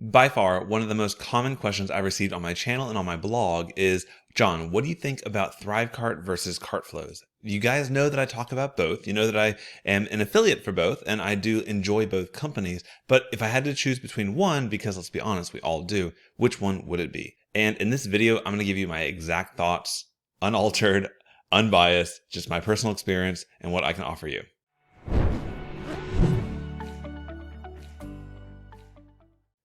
By far, one of the most common questions I've received on my channel and on my blog is, John, what do you think about Thrivecart versus Cartflows? You guys know that I talk about both. You know that I am an affiliate for both, and I do enjoy both companies. But if I had to choose between one, because let's be honest, we all do, which one would it be? And in this video, I'm going to give you my exact thoughts, unaltered, unbiased, just my personal experience and what I can offer you.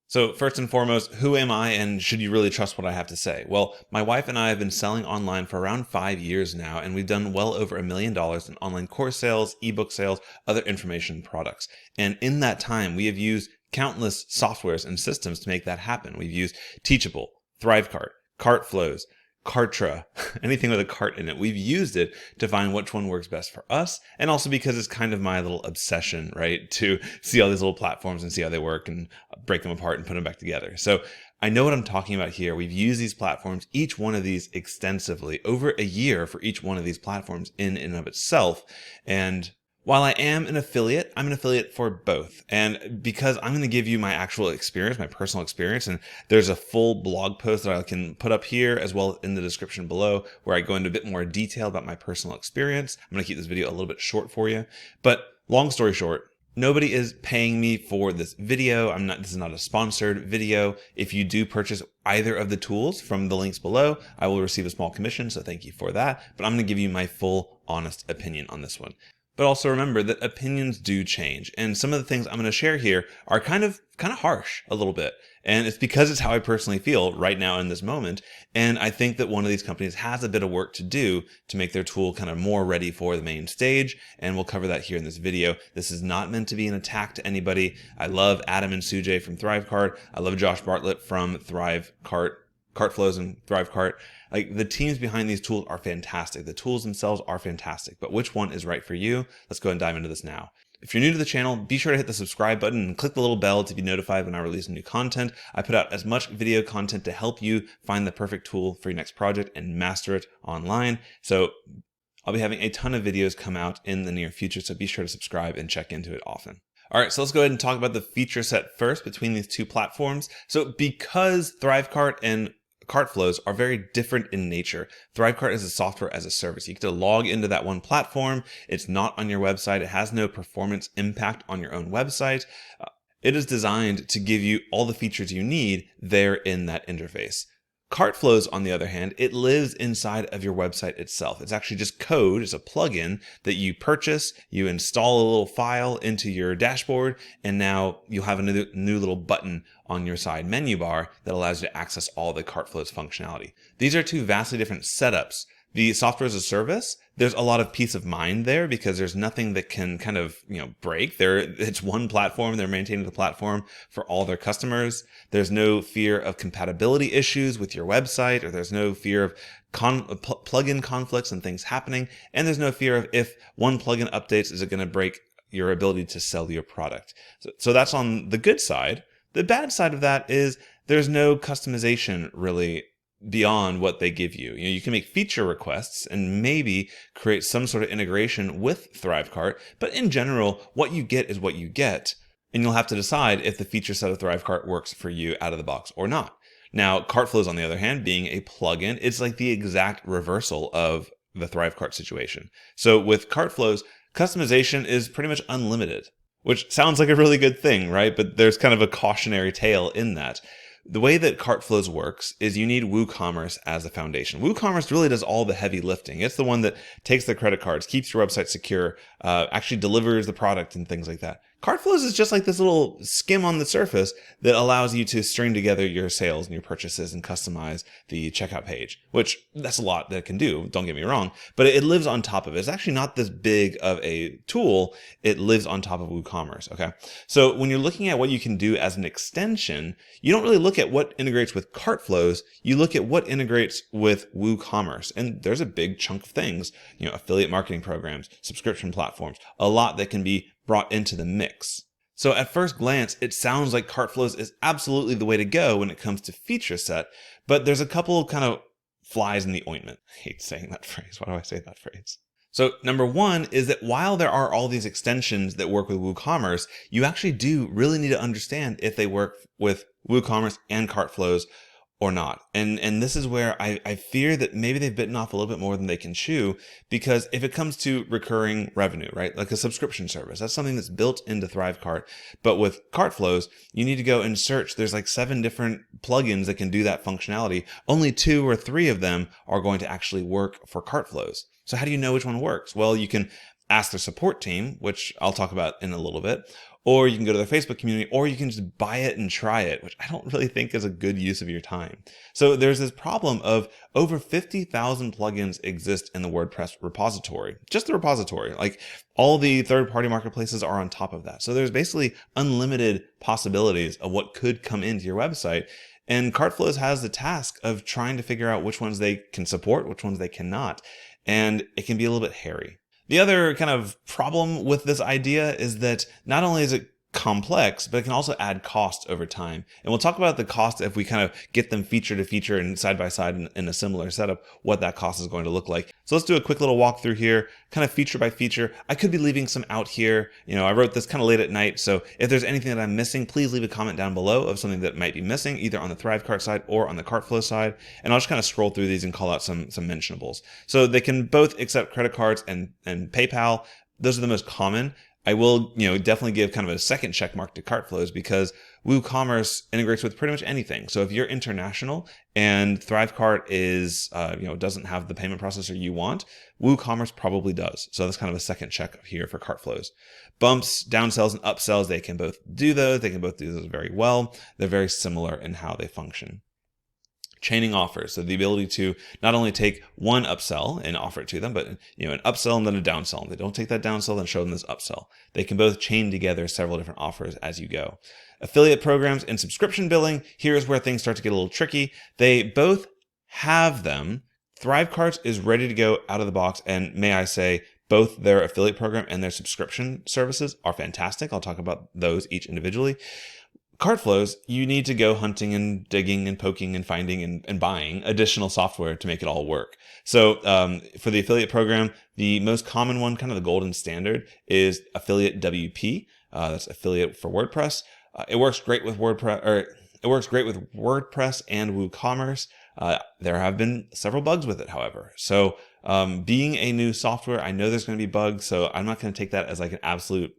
So first and foremost, who am I and should you really trust what I have to say? Well, my wife and I have been selling online for around 5 years now, and we've done well over $1 million in online course sales, ebook sales, other information products. And in that time, we have used countless softwares and systems to make that happen. We've used Teachable, Thrivecart, Cartflows, Kartra, anything with a cart in it. We've used it to find which one works best for us, and also because it's kind of my little obsession, right, to see all these little platforms and see how they work and break them apart and put them back together. So I know what I'm talking about here. We've used these platforms, each one of these extensively, over a year for each one of these platforms in and of itself. And while I am an affiliate, I'm an affiliate for both. And because I'm going to give you my actual experience, my personal experience, and there's a full blog post that I can put up here as well in the description below where I go into a bit more detail about my personal experience. I'm going to keep this video a little bit short for you. But long story short, nobody is paying me for this video. This is not a sponsored video. If you do purchase either of the tools from the links below, I will receive a small commission. So thank you for that. But I'm going to give you my full, honest opinion on this one. But also remember that opinions do change. And some of the things I'm going to share here are kind of harsh a little bit. And it's because it's how I personally feel right now in this moment. And I think that one of these companies has a bit of work to do to make their tool kind of more ready for the main stage. And we'll cover that here in this video. This is not meant to be an attack to anybody. I love Adam and Sujay from Thrivecart. I love Josh Bartlett from Thrivecart, Cartflows and Thrivecart. Like, the teams behind these tools are fantastic. The tools themselves are fantastic, but which one is right for you? Let's go and dive into this now. If you're new to the channel, be sure to hit the subscribe button and click the little bell to be notified when I release new content. I put out as much video content to help you find the perfect tool for your next project and master it online. So I'll be having a ton of videos come out in the near future, so be sure to subscribe and check into it often. All right, so let's go ahead and talk about the feature set first between these two platforms. So because Thrivecart and Cartflows are very different in nature. Thrivecart is a software as a service. You get to log into that one platform. It's not on your website. It has no performance impact on your own website. It is designed to give you all the features you need there in that interface. Cartflows, on the other hand, it lives inside of your website itself. It's actually just code. It's a plugin that you purchase. You install a little file into your dashboard, and now you'll have a new little button on your side menu bar that allows you to access all the Cartflows functionality. These are two vastly different setups. The software as a service, there's a lot of peace of mind there because there's nothing that can kind of, break. It's one platform. They're maintaining the platform for all their customers. There's no fear of compatibility issues with your website, or there's no fear of plugin conflicts and things happening. And there's no fear of, if one plugin updates, is it going to break your ability to sell your product? So that's on the good side. The bad side of that is there's no customization really beyond what they give you. You can make feature requests and maybe create some sort of integration with Thrivecart, but in general, what you get is what you get, and you'll have to decide if the feature set of Thrivecart works for you out of the box or not. Now, Cartflows, on the other hand, being a plugin, it's like the exact reversal of the Thrivecart situation. So with Cartflows, customization is pretty much unlimited, which sounds like a really good thing, right? But there's kind of a cautionary tale in that. The way that Cartflows works is you need WooCommerce as a foundation. WooCommerce really does all the heavy lifting. It's the one that takes the credit cards, keeps your website secure, actually delivers the product and things like that. Cartflows is just like this little skim on the surface that allows you to string together your sales and your purchases and customize the checkout page, which that's a lot that it can do, don't get me wrong, but it lives on top of it. It's actually not this big of a tool. It lives on top of WooCommerce, okay? So when you're looking at what you can do as an extension, you don't really look at what integrates with Cartflows, you look at what integrates with WooCommerce. And there's a big chunk of things, affiliate marketing programs, subscription platforms, a lot that can be brought into the mix. So at first glance, it sounds like Cartflows is absolutely the way to go when it comes to feature set, but there's a couple of kind of flies in the ointment. I hate saying that phrase. Why do I say that phrase? So number one is that while there are all these extensions that work with WooCommerce, you actually do really need to understand if they work with WooCommerce and Cartflows or not. And this is where I fear that maybe they've bitten off a little bit more than they can chew, because if it comes to recurring revenue, right, like a subscription service, that's something that's built into Thrivecart. But with Cartflows, you need to go and search. There's like 7 different plugins that can do that functionality. Only 2 or 3 of them are going to actually work for Cartflows. So how do you know which one works? Well, you can ask their support team, which I'll talk about in a little bit, or you can go to their Facebook community, or you can just buy it and try it, which I don't really think is a good use of your time. So there's this problem of over 50,000 plugins exist in the WordPress repository, just the repository. Like all the third-party marketplaces are on top of that. So there's basically unlimited possibilities of what could come into your website. And Cartflows has the task of trying to figure out which ones they can support, which ones they cannot. And it can be a little bit hairy. The other kind of problem with this idea is that not only is it complex, but it can also add cost over time. And we'll talk about the cost if we kind of get them feature to feature and side by side in a similar setup, what that cost is going to look like. So let's do a quick little walkthrough here, kind of feature by feature. I could be leaving some out here. I wrote this kind of late at night, so if there's anything that I'm missing, please leave a comment down below of something that might be missing, either on the Thrivecart side or on the Cartflow side. And I'll just kind of scroll through these and call out some mentionables. So they can both accept credit cards and PayPal. Those are the most common. I will, definitely give kind of a second check mark to Cartflows, because WooCommerce integrates with pretty much anything. So if you're international and Thrivecart is, doesn't have the payment processor you want, WooCommerce probably does. So that's kind of a second check here for Cartflows. Bumps, downsells, and upsells, they can both do those. They can both do those very well. They're very similar in how they function. Chaining offers, so the ability to not only take one upsell and offer it to them, but an upsell and then a downsell. And they don't take that downsell and show them this upsell. They can both chain together several different offers as you go. Affiliate programs and subscription billing, here's where things start to get a little tricky. They both have them. Thrivecart is ready to go out of the box, and may I say, both their affiliate program and their subscription services are fantastic. I'll talk about those each individually. Cartflows, you need to go hunting and digging and poking and finding and buying additional software to make it all work. So for the affiliate program, the most common one, kind of the golden standard, is Affiliate WP. That's affiliate for WordPress. It works great with WordPress, and WooCommerce. There have been several bugs with it, however. So being a new software, I know there's going to be bugs, so I'm not going to take that as like an absolute,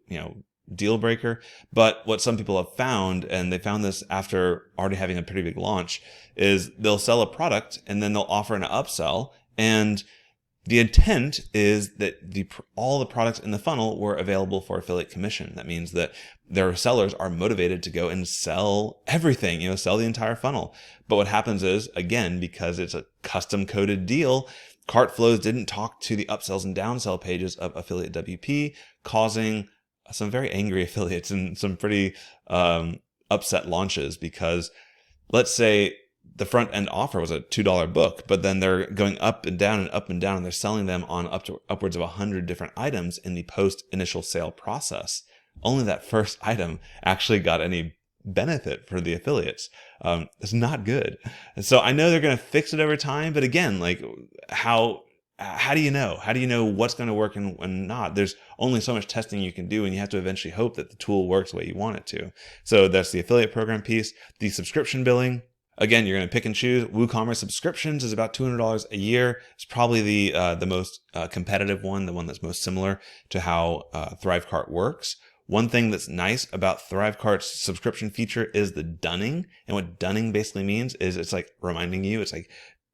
deal breaker. But what some people have found, and they found this after already having a pretty big launch, is they'll sell a product and then they'll offer an upsell. And the intent is that all the products in the funnel were available for affiliate commission. That means that their sellers are motivated to go and sell everything, sell the entire funnel. But what happens is, again, because it's a custom coded deal, Cartflows didn't talk to the upsells and downsell pages of Affiliate WP, causing some very angry affiliates and some pretty upset launches, because let's say the front end offer was a $2 book, but then they're going up and down and up and down, and they're selling them on upwards of 100 different items in the post initial sale process. Only that first item actually got any benefit for the affiliates. It's not good. And so I know they're going to fix it over time, but again, like how do you know? How do you know what's going to work and not? There's only so much testing you can do, and you have to eventually hope that the tool works the way you want it to. So that's the affiliate program piece. The subscription billing, again, you're going to pick and choose. WooCommerce subscriptions is about $200 a year. It's probably the most competitive one, the one that's most similar to how Thrivecart works. One thing that's nice about Thrivecart's subscription feature is the dunning. And what dunning basically means is it's like reminding you, it's like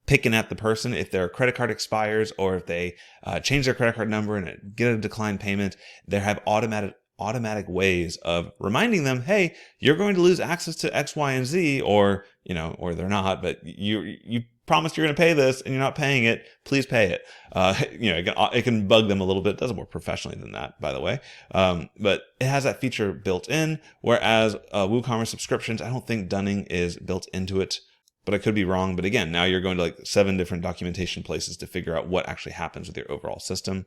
picking at the person if their credit card expires, or if they change their credit card number and get a declined payment. They have automatic ways of reminding them, hey, you're going to lose access to X, Y, and Z, or they're not, but you promised you're going to pay this and you're not paying it. Please pay it. It can bug them a little bit. It does more professionally than that, by the way. But it has that feature built in, whereas WooCommerce subscriptions, I don't think dunning is built into it. But I could be wrong. But again, now you're going to like 7 different documentation places to figure out what actually happens with your overall system.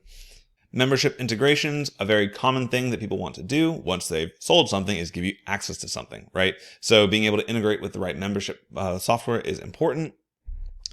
Membership integrations, a very common thing that people want to do once they've sold something, is give you access to something, right? So being able to integrate with the right membership software is important.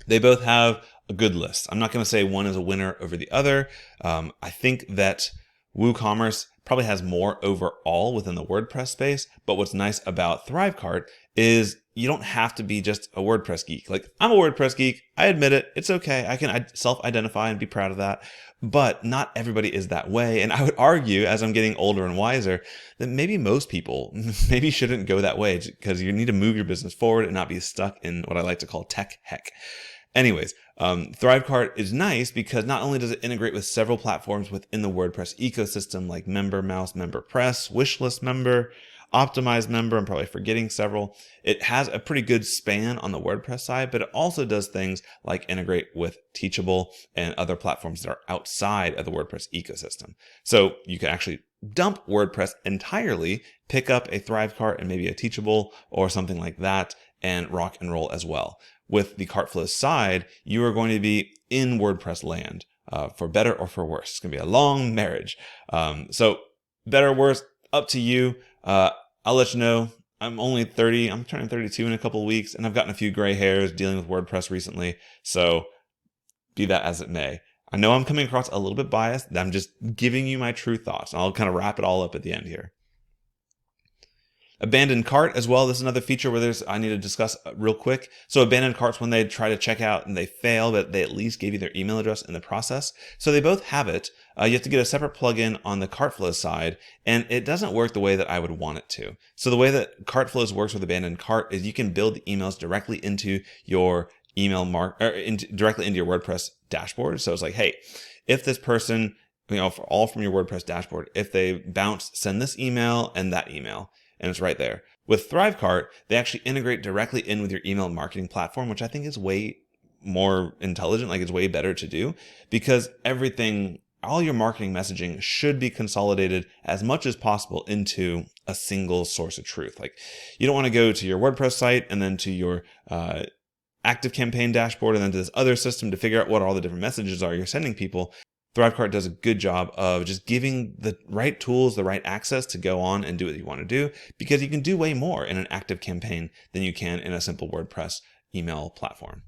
They both have a good list. I'm not going to say one is a winner over the other. I think that WooCommerce probably has more overall within the WordPress space, but what's nice about Thrivecart is you don't have to be just a WordPress geek. Like, I'm a WordPress geek. I admit it. It's okay. I can self-identify and be proud of that. But not everybody is that way. And I would argue, as I'm getting older and wiser, that maybe most people maybe shouldn't go that way, because you need to move your business forward and not be stuck in what I like to call tech heck. Anyways, Thrivecart is nice because not only does it integrate with several platforms within the WordPress ecosystem, like Member Mouse, Member Press, Wishlist Member, Optimized Member, I'm probably forgetting several. It has a pretty good span on the WordPress side, but it also does things like integrate with Teachable and other platforms that are outside of the WordPress ecosystem. So you can actually dump WordPress entirely, pick up a Thrivecart and maybe a Teachable or something like that, and rock and roll as well. With the Cartflows side, you are going to be in WordPress land, for better or for worse. It's going to be a long marriage. So better or worse, up to you. I'll let you know. I'm only 30. I'm turning 32 in a couple of weeks, and I've gotten a few gray hairs dealing with WordPress recently. So be that as it may. I know I'm coming across a little bit biased. I'm just giving you my true thoughts. I'll kind of wrap it all up at the end here. Abandoned cart as well. This is another feature where I need to discuss real quick. So abandoned carts, when they try to check out and they fail, but they at least gave you their email address in the process. So they both have it. You have to get a separate plugin on the Cartflows side, and it doesn't work the way that I would want it to. So the way that Cartflows works with abandoned cart is you can build the emails directly into your directly into your WordPress dashboard. So it's like, hey, if this person, all from your WordPress dashboard, if they bounce, send this email and that email. And it's right there. With Thrivecart, they actually integrate directly in with your email marketing platform, which I think is way more intelligent. Like, it's way better to do, because all your marketing messaging should be consolidated as much as possible into a single source of truth. Like, you don't want to go to your WordPress site and then to your ActiveCampaign dashboard and then to this other system to figure out what all the different messages are you're sending people. Thrivecart does a good job of just giving the right tools, the right access to go on and do what you want to do, because you can do way more in an ActiveCampaign than you can in a simple WordPress email platform.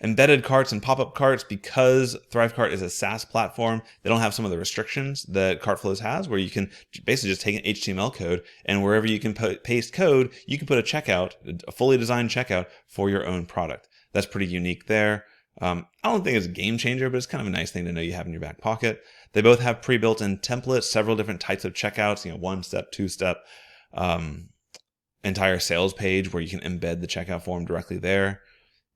Embedded carts and pop-up carts, because Thrivecart is a SaaS platform, they don't have some of the restrictions that Cartflows has, where you can basically just take an HTML code, and wherever you can paste code, you can put a fully designed checkout for your own product. That's pretty unique there. I don't think it's a game changer, but it's kind of a nice thing to know you have in your back pocket. They both have pre-built-in templates, several different types of checkouts, 1-step, 2-step, entire sales page where you can embed the checkout form directly there.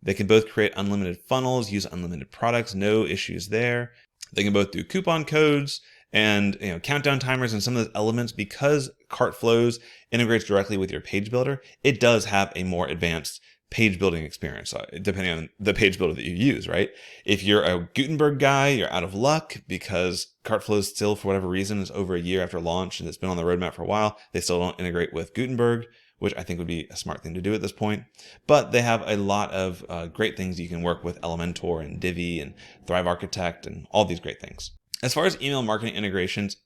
They can both create unlimited funnels, use unlimited products, no issues there. They can both do coupon codes and countdown timers and some of those elements. Because Cartflows integrates directly with your page builder, it does have a more advanced page building experience, depending on the page builder that you use, right? If you're a Gutenberg guy, you're out of luck, because Cartflows still, for whatever reason, is over a year after launch and it's been on the roadmap for a while. They still don't integrate with Gutenberg, which I think would be a smart thing to do at this point. But they have a lot of great things you can work with: Elementor and Divi and Thrive Architect and all these great things. As far as email marketing integrations,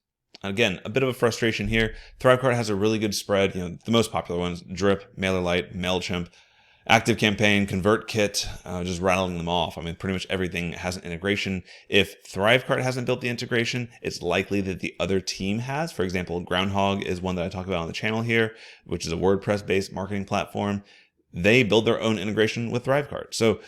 again, a bit of a frustration here. Thrivecart has a really good spread. The most popular ones: Drip, MailerLite, MailChimp, ActiveCampaign, ConvertKit, just rattling them off. I mean, pretty much everything has an integration. If Thrivecart hasn't built the integration, it's likely that the other team has. For example, Groundhog is one that I talk about on the channel here, which is a WordPress-based marketing platform. They build their own integration with Thrivecart. So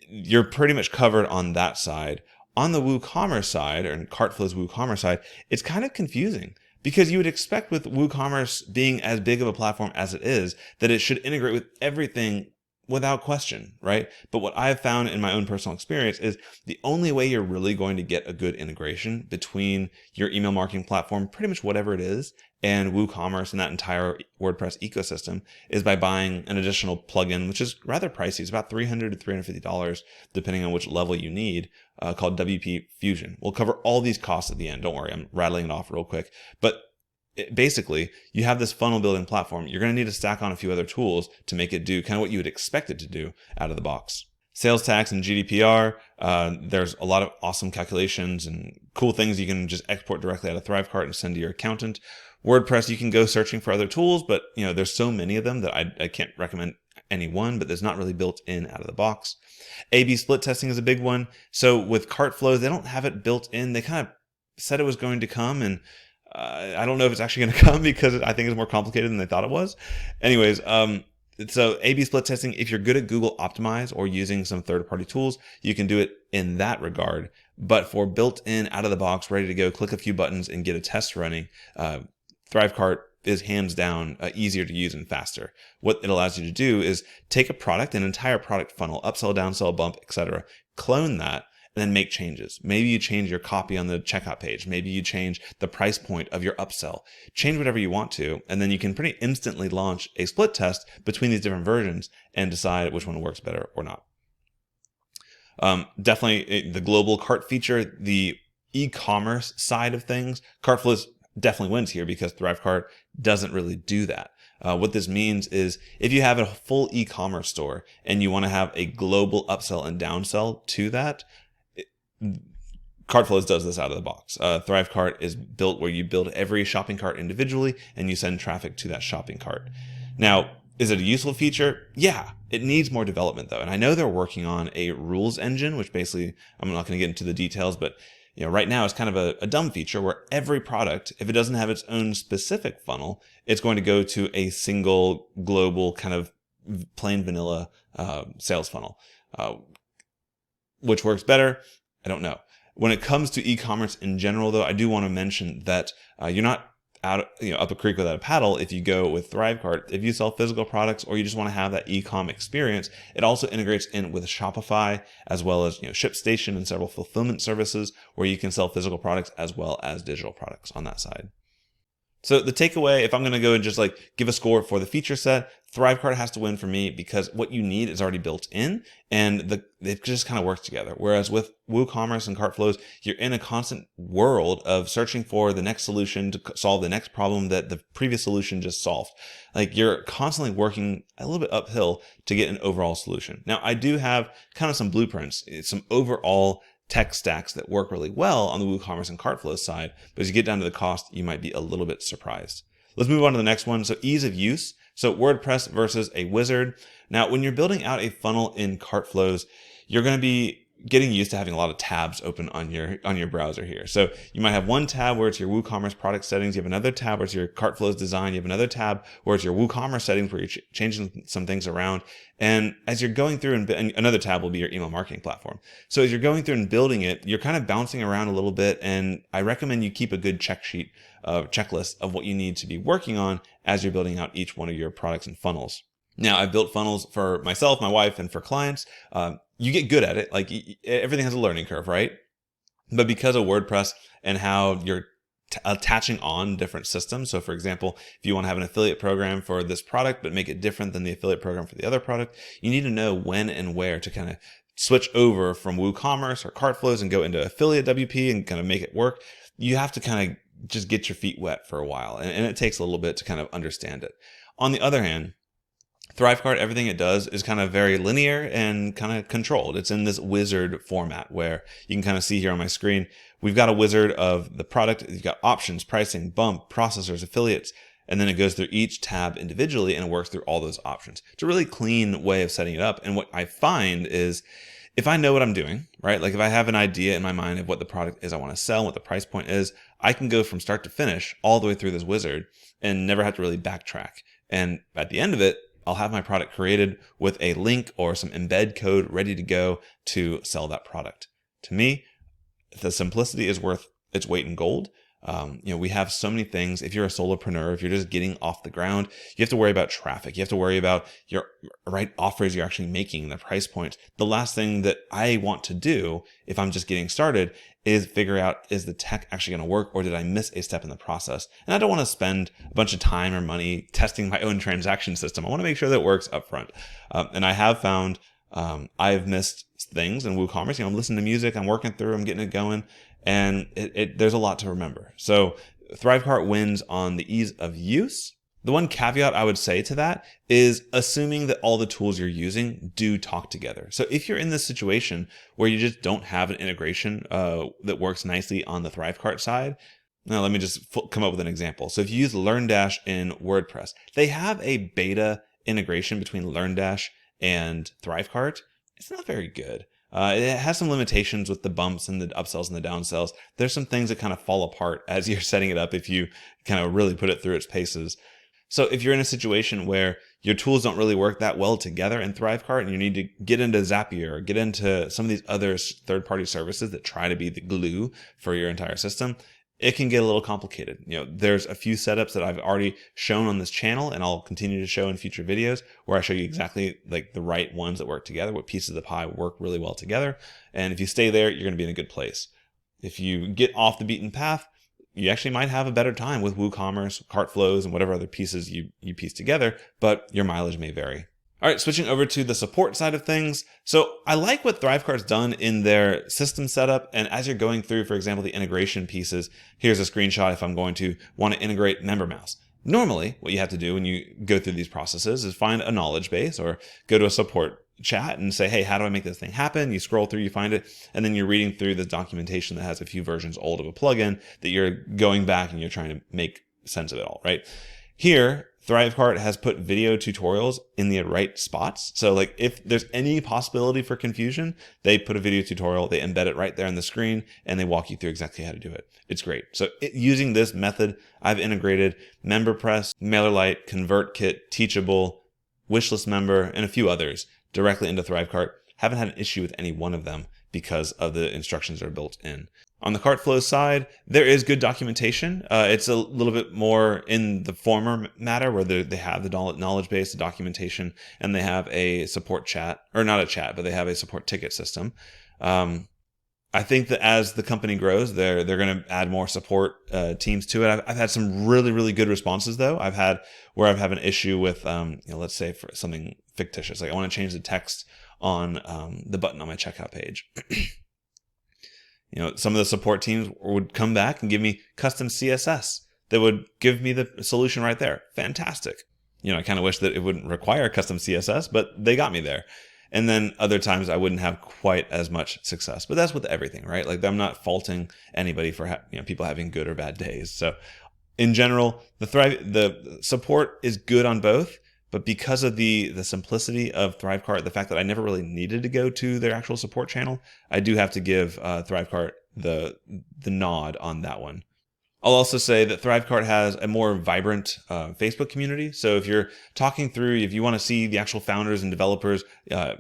you're pretty much covered on that side. On the WooCommerce side, or Cartflows WooCommerce side, it's kind of confusing, because you would expect, with WooCommerce being as big of a platform as it is, that it should integrate with everything without question, right? But what I've found in my own personal experience is the only way you're really going to get a good integration between your email marketing platform, pretty much whatever it is, and WooCommerce and that entire WordPress ecosystem is by buying an additional plugin, which is rather pricey. It's about $300 to $350, depending on which level you need, called WP Fusion. We'll cover all these costs at the end. Don't worry, I'm rattling it off real quick. But basically, you have this funnel building platform. You're going to need to stack on a few other tools to make it do kind of what you would expect it to do out of the box. Sales tax and GDPR, there's a lot of awesome calculations and cool things you can just export directly out of Thrivecart and send to your accountant. WordPress, you can go searching for other tools, but there's so many of them that I can't recommend any one, but there's not really built in out of the box. A/B split testing is a big one. So with Cartflows, they don't have it built in. They kind of said it was going to come, and I don't know if it's actually going to come because I think it's more complicated than they thought it was. Anyways, so A/B split testing, if you're good at Google Optimize or using some third-party tools, you can do it in that regard. But for built-in, out-of-the-box, ready to go, click a few buttons and get a test running, Thrivecart is hands down easier to use and faster. What it allows you to do is take a product, an entire product funnel, upsell, downsell, bump, etc., clone that, and then make changes. Maybe you change your copy on the checkout page. Maybe you change the price point of your upsell. Change whatever you want to, and then you can pretty instantly launch a split test between these different versions and decide which one works better or not. Definitely the global cart feature, the e-commerce side of things, Cartflows definitely wins here because Thrivecart doesn't really do that. What this means is if you have a full e-commerce store and you want to have a global upsell and downsell to that, Cartflows does this out of the box. Thrivecart is built where you build every shopping cart individually and you send traffic to that shopping cart. Now, is it a useful feature? Yeah, it needs more development though. And I know they're working on a rules engine, which basically, I'm not going to get into the details, but right now it's kind of a dumb feature where every product, if it doesn't have its own specific funnel, it's going to go to a single global kind of plain vanilla sales funnel. Which works better? I don't know. When it comes to e-commerce in general, though, I do want to mention that you're not out, up a creek without a paddle if you go with Thrivecart. If you sell physical products or you just want to have that e-com experience, it also integrates in with Shopify as well as ShipStation and several fulfillment services where you can sell physical products as well as digital products on that side. So the takeaway, if I'm going to go and just give a score for the feature set, Thrivecart has to win for me because what you need is already built in and it just kind of works together. Whereas with WooCommerce and Cartflows, you're in a constant world of searching for the next solution to solve the next problem that the previous solution just solved. You're constantly working a little bit uphill to get an overall solution. Now, I do have kind of some blueprints, some overall tech stacks that work really well on the WooCommerce and Cartflows side, but as you get down to the cost, you might be a little bit surprised. Let's move on to the next one. So ease of use. So WordPress versus a wizard. Now, when you're building out a funnel in Cartflows, you're going to be getting used to having a lot of tabs open on your browser here. So you might have one tab where it's your WooCommerce product settings. You have another tab where it's your Cartflows design. You have another tab where it's your WooCommerce settings where you're changing some things around. And as you're going through and another tab will be your email marketing platform. So as you're going through and building it, you're kind of bouncing around a little bit. And I recommend you keep a good checklist of what you need to be working on as you're building out each one of your products and funnels. Now, I've built funnels for myself, my wife, and for clients. You get good at it. Everything has a learning curve, right? But because of WordPress and how you're attaching on different systems. So for example, if you want to have an affiliate program for this product, but make it different than the affiliate program for the other product, you need to know when and where to kind of switch over from WooCommerce or Cartflows and go into affiliate WP and kind of make it work. You have to kind of just get your feet wet for a while. And it takes a little bit to kind of understand it. On the other hand, Thrivecart, everything it does is kind of very linear and kind of controlled. It's in this wizard format where you can kind of see here on my screen, we've got a wizard of the product. You've got options, pricing, bump, processors, affiliates, and then it goes through each tab individually and it works through all those options. It's a really clean way of setting it up. And what I find is if I know what I'm doing, right? If I have an idea in my mind of what the product is I want to sell, what the price point is, I can go from start to finish all the way through this wizard and never have to really backtrack. And at the end of it, I'll have my product created with a link or some embed code ready to go to sell that product. To me, the simplicity is worth its weight in gold. We have so many things. If you're a solopreneur, if you're just getting off the ground, you have to worry about traffic. You have to worry about your right offers you're actually making, the price point. The last thing that I want to do if I'm just getting started is figure out, is the tech actually going to work or did I miss a step in the process? And I don't want to spend a bunch of time or money testing my own transaction system. I want to make sure that it works up front. And I have found I've missed things in WooCommerce. I'm listening to music, I'm working through, I'm getting it going. And there's a lot to remember. So Thrivecart wins on the ease of use. The one caveat I would say to that is assuming that all the tools you're using do talk together. So if you're in this situation where you just don't have an integration that works nicely on the Thrivecart side, now let me just come up with an example. So if you use LearnDash in WordPress, they have a beta integration between LearnDash and Thrivecart, it's not very good. It has some limitations with the bumps and the upsells and the downsells. There's some things that kind of fall apart as you're setting it up if you kind of really put it through its paces. So if you're in a situation where your tools don't really work that well together in Thrivecart and you need to get into Zapier or get into some of these other third-party services that try to be the glue for your entire system, it can get a little complicated. There's a few setups that I've already shown on this channel and I'll continue to show in future videos where I show you exactly like the right ones that work together, what pieces of the pie work really well together. And if you stay there, you're going to be in a good place. If you get off the beaten path, you actually might have a better time with WooCommerce, Cartflows, and whatever other pieces you piece together, but your mileage may vary. All right, switching over to the support side of things. So I like what Thrivecart's done in their system setup. And as you're going through, for example, the integration pieces, here's a screenshot if I'm going to want to integrate MemberMouse. Normally, what you have to do when you go through these processes is find a knowledge base or go to a support chat and say, hey, how do I make this thing happen? You scroll through, you find it, and then you're reading through the documentation that has a few versions old of a plugin that you're going back and you're trying to make sense of it all, right? Here, Thrivecart has put video tutorials in the right spots. So like if there's any possibility for confusion, they put a video tutorial, they embed it right there on the screen, and they walk you through exactly how to do it. It's great. So using this method, I've integrated MemberPress, MailerLite, ConvertKit, Teachable, Wishlist Member, and a few others directly into Thrivecart. Haven't had an issue with any one of them because of the instructions that are built in. On the Cartflows side, there is good documentation. It's a little bit more in the former matter where they have the knowledge base, the documentation, and they have a support chat, or not a chat, but they have a support ticket system. I think that as the company grows, they're going to add more support teams to it. I've had some really, really good responses though. I've had an issue with, let's say for something fictitious, like I want to change the text on the button on my checkout page. Some of the support teams would come back and give me custom CSS that would give me the solution right there. Fantastic. I kind of wish that it wouldn't require custom CSS, but they got me there. And then other times I wouldn't have quite as much success. But that's with everything, right? Like I'm not faulting anybody for people having good or bad days. So in general, the support is good on both. But because of the simplicity of Thrivecart, the fact that I never really needed to go to their actual support channel, I do have to give Thrivecart the nod on that one. I'll also say that Thrivecart has a more vibrant Facebook community. So if you're talking through, if you want to see the actual founders and developers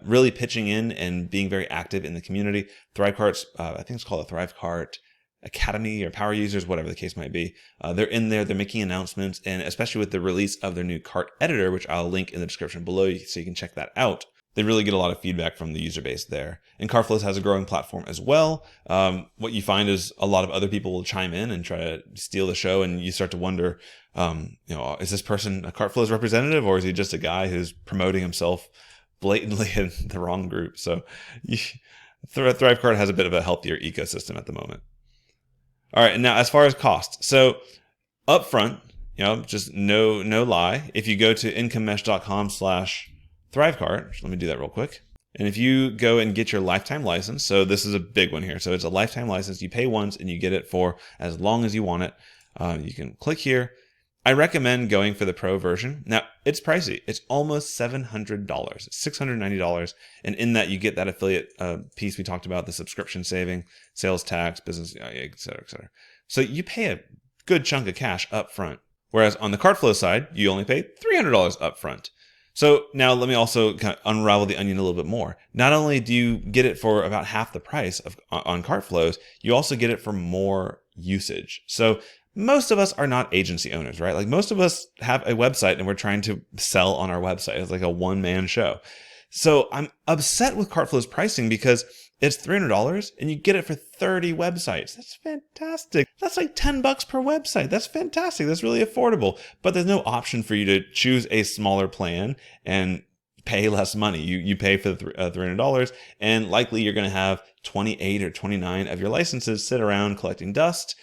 really pitching in and being very active in the community, Thrivecart's, I think it's called a Thrivecart Academy or Power Users, whatever the case might be. They're in there, they're making announcements, and especially with the release of their new cart editor, which I'll link in the description below so you can check that out. They really get a lot of feedback from the user base there. And Cartflows has a growing platform as well. What you find is a lot of other people will chime in and try to steal the show, and you start to wonder, is this person a Cartflows representative, or is he just a guy who's promoting himself blatantly in the wrong group? So Thrivecart has a bit of a healthier ecosystem at the moment. All right, and now as far as cost, so upfront, just no lie. If you go to incomemesh.com/Thrivecart, let me do that real quick. And if you go and get your lifetime license, so this is a big one here. So it's a lifetime license. You pay once and you get it for as long as you want it. You can click here. I recommend going for the pro version. Now, it's pricey. It's almost $700. It's $690. And in that, you get that affiliate piece we talked about, the subscription saving, sales tax, business, et cetera, et cetera. So you pay a good chunk of cash up front. Whereas on the Cartflow side, you only pay $300 up front. So now let me also kind of unravel the onion a little bit more. Not only do you get it for about half the price on Cartflows, you also get it for more usage. So most of us are not agency owners, right? Like most of us have a website and we're trying to sell on our website. It's like a one-man show. So I'm upset with Cartflow's pricing because it's $300 and you get it for 30 websites. That's fantastic. That's like $10 per website. That's fantastic. That's really affordable. But there's no option for you to choose a smaller plan and pay less money. You pay for the $300 and likely you're going to have 28 or 29 of your licenses sit around collecting dust.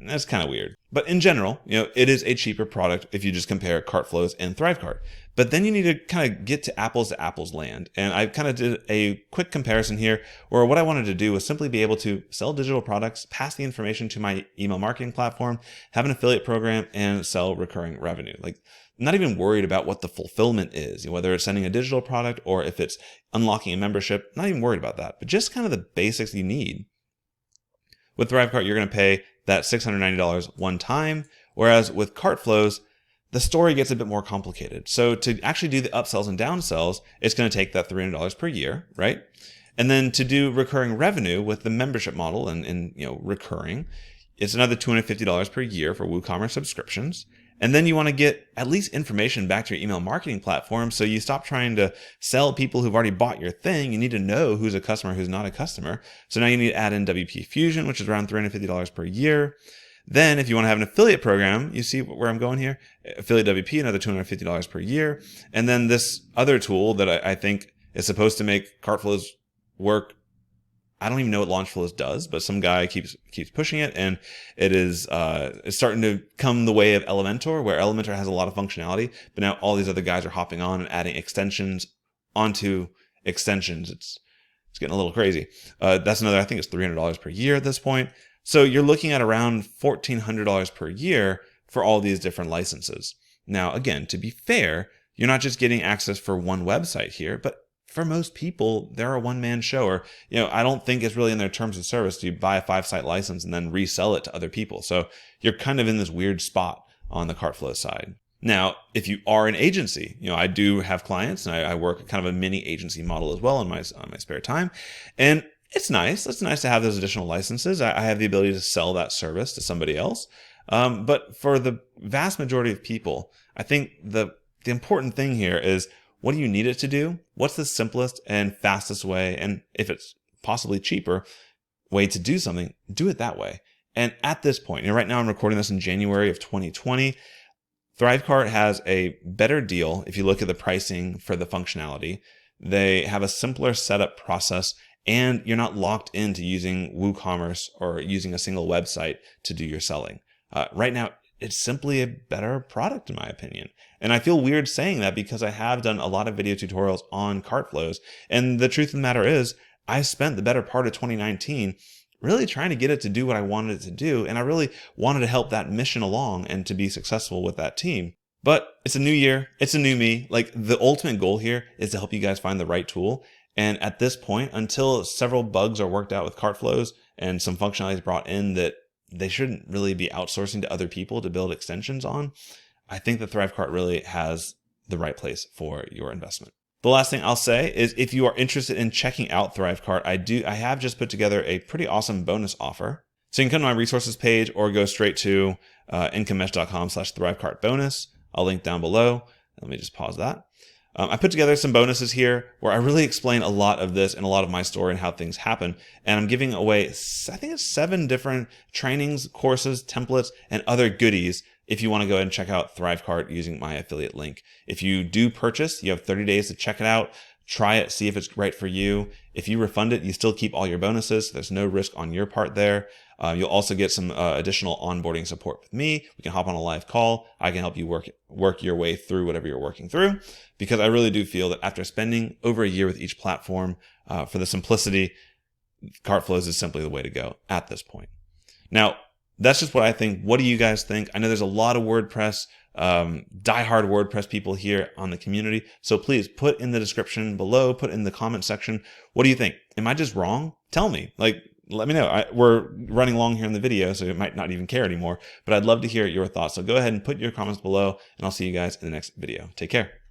That's kind of weird. But in general, it is a cheaper product if you just compare Cartflows and Thrivecart. But then you need to kind of get to apples land. And I kind of did a quick comparison here where what I wanted to do was simply be able to sell digital products, pass the information to my email marketing platform, have an affiliate program, and sell recurring revenue. Like not even worried about what the fulfillment is, whether it's sending a digital product or if it's unlocking a membership, not even worried about that, but just kind of the basics you need. With Thrivecart, you're going to pay that $690 one time, whereas with Cartflows, the story gets a bit more complicated. So to actually do the upsells and downsells, it's going to take that $300 per year, right? And then to do recurring revenue with the membership model and recurring, it's another $250 per year for WooCommerce subscriptions. And then you want to get at least information back to your email marketing platform, so you stop trying to sell people who've already bought your thing. You need to know who's a customer, who's not a customer. So now you need to add in WP Fusion, which is around $350 per year. Then if you want to have an affiliate program, you see where I'm going here? Affiliate WP, another $250 per year. And then this other tool that I think is supposed to make Cartflows work. I don't even know what Launchflows does, but some guy keeps pushing it, and it's starting to come the way of Elementor, where Elementor has a lot of functionality, but now all these other guys are hopping on and adding extensions onto extensions. It's getting a little crazy. That's another, I think it's $300 per year at this point. So you're looking at around $1,400 per year for all these different licenses. Now, again, to be fair, you're not just getting access for one website here, but for most people, they're a one-man show, or, I don't think it's really in their terms of service to buy a 5-site license and then resell it to other people. So you're kind of in this weird spot on the Cartflows side. Now, if you are an agency, I do have clients, and I work kind of a mini agency model as well on my spare time. And it's nice. It's nice to have those additional licenses. I have the ability to sell that service to somebody else. But for the vast majority of people, I think the important thing here is, what do you need it to do? What's the simplest and fastest way, and if it's possibly cheaper, way to do something? Do it that way. And at this point, right now I'm recording this in January of 2020, Thrivecart has a better deal if you look at the pricing for the functionality. They have a simpler setup process, and you're not locked into using WooCommerce or using a single website to do your selling. Right now, it's simply a better product, in my opinion. And I feel weird saying that because I have done a lot of video tutorials on Cartflows. And the truth of the matter is, I spent the better part of 2019 really trying to get it to do what I wanted it to do. And I really wanted to help that mission along and to be successful with that team. But it's a new year. It's a new me. Like, the ultimate goal here is to help you guys find the right tool. And at this point, until several bugs are worked out with Cartflows and some functionalities brought in that they shouldn't really be outsourcing to other people to build extensions on, I think that Thrivecart really has the right place for your investment. The last thing I'll say is, if you are interested in checking out Thrivecart, I have just put together a pretty awesome bonus offer. So you can come to my resources page or go straight to incomemesh.com/Thrivecart bonus. I'll link down below. Let me just pause that. I put together some bonuses here where I really explain a lot of this and a lot of my story and how things happen. And I'm giving away, I think it's 7 different trainings, courses, templates, and other goodies if you want to go ahead and check out Thrivecart using my affiliate link. If you do purchase, you have 30 days to check it out. Try it, see if it's right for you. If you refund it, you still keep all your bonuses. So there's no risk on your part there. You'll also get some additional onboarding support with me. We can hop on a live call. I can help you work your way through whatever you're working through, because I really do feel that after spending over a year with each platform, for the simplicity, Cartflows is simply the way to go at this point. Now, that's just what I think. What do you guys think? I know there's a lot of WordPress, diehard WordPress people here on the community. So please put in the description below, put in the comment section. What do you think? Am I just wrong? Tell me. Let me know. We're running long here in the video, so you might not even care anymore, but I'd love to hear your thoughts. So go ahead and put your comments below, and I'll see you guys in the next video. Take care.